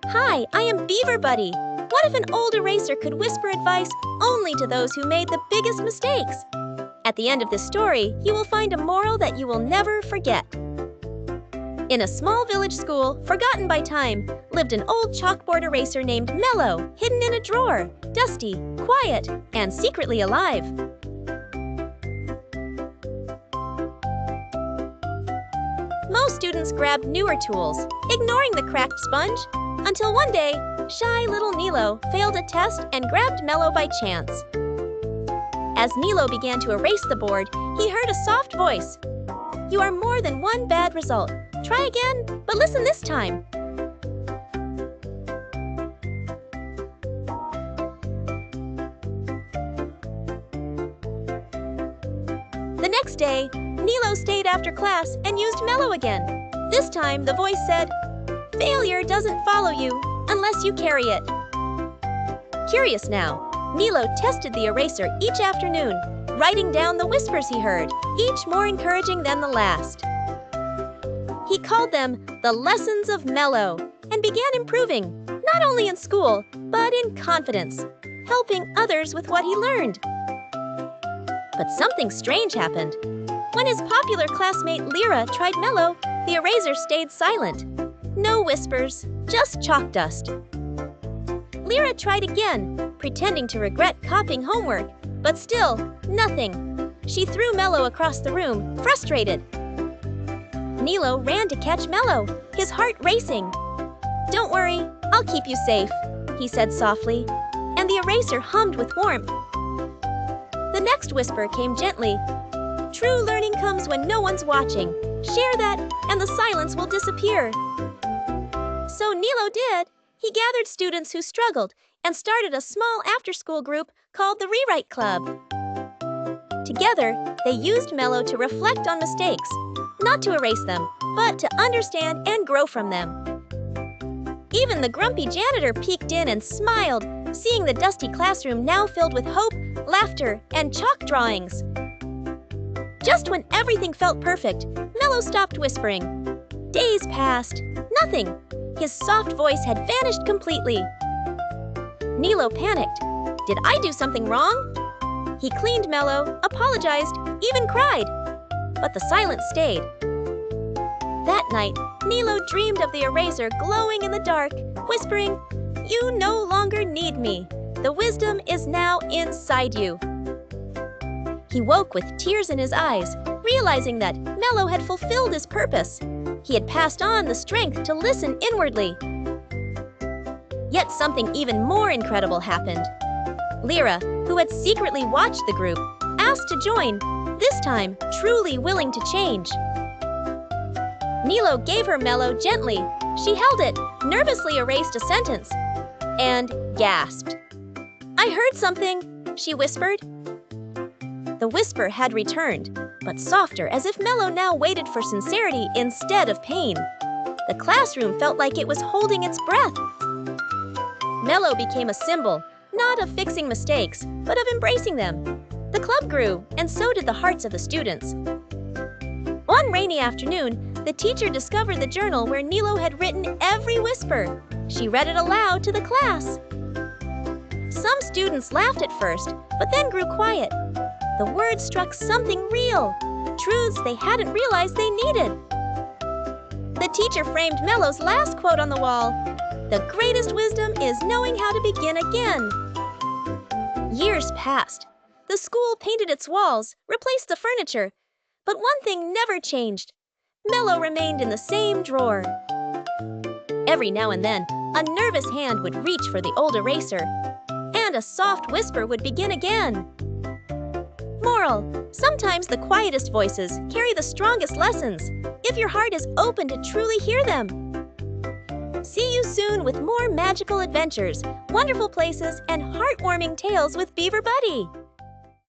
Hi, I am Beaver Buddy. What if an old eraser could whisper advice only to those who made the biggest mistakes? At the end of this story, you will find a moral that you will never forget. In a small village school, forgotten by time, lived an old chalkboard eraser named Nilo, hidden in a drawer, dusty, quiet, and secretly alive. Most students grabbed newer tools, ignoring the cracked sponge, until one day, shy little Nilo failed a test and grabbed Mello by chance. As Nilo began to erase the board, he heard a soft voice. "You are more than one bad result. Try again, but listen this time." The next day, Nilo stayed after class and used Mello again. This time, the voice said, "Failure doesn't follow you unless you carry it." Curious now, Nilo tested the eraser each afternoon, writing down the whispers he heard, each more encouraging than the last. He called them the lessons of Mello and began improving, not only in school, but in confidence, helping others with what he learned. But something strange happened. When his popular classmate Lyra tried Mello, the eraser stayed silent. No whispers, just chalk dust. Lyra tried again, pretending to regret copying homework, but still, nothing. She threw Mello across the room, frustrated. Nilo ran to catch Mello, his heart racing. "Don't worry, I'll keep you safe," he said softly, and the eraser hummed with warmth. The next whisper came gently. "True learning comes when no one's watching. Share that, and the silence will disappear." So Nilo did. He gathered students who struggled and started a small after-school group called the Rewrite Club. Together, they used Mello to reflect on mistakes, not to erase them, but to understand and grow from them. Even the grumpy janitor peeked in and smiled, seeing the dusty classroom now filled with hope, laughter, and chalk drawings. Just when everything felt perfect, Mello stopped whispering. Days passed. Nothing. His soft voice had vanished completely. Nilo panicked. Did I do something wrong? He cleaned Mello, apologized, even cried. But the silence stayed. That night, Nilo dreamed of the eraser glowing in the dark, whispering, "You no longer need me. The wisdom is now inside you." He woke with tears in his eyes, realizing that Mello had fulfilled his purpose. He had passed on the strength to listen inwardly. Yet something even more incredible happened. Lyra, who had secretly watched the group, asked to join, this time truly willing to change. Nilo gave her Mello gently. She held it, nervously erased a sentence, and gasped. "I heard something," she whispered. The whisper had returned, but softer, as if Mello now waited for sincerity instead of pain. The classroom felt like it was holding its breath. Mello became a symbol, not of fixing mistakes, but of embracing them. The club grew, and so did the hearts of the students. One rainy afternoon, the teacher discovered the journal where Nilo had written every whisper. She read it aloud to the class. Some students laughed at first, but then grew quiet. The words struck something real, truths they hadn't realized they needed. The teacher framed Mello's last quote on the wall. "The greatest wisdom is knowing how to begin again." Years passed. The school painted its walls, replaced the furniture, but one thing never changed. Mello remained in the same drawer. Every now and then, a nervous hand would reach for the old eraser, and a soft whisper would begin again. Moral: sometimes the quietest voices carry the strongest lessons, if your heart is open to truly hear them. See you soon with more magical adventures, wonderful places, and heartwarming tales with Beaver Buddy.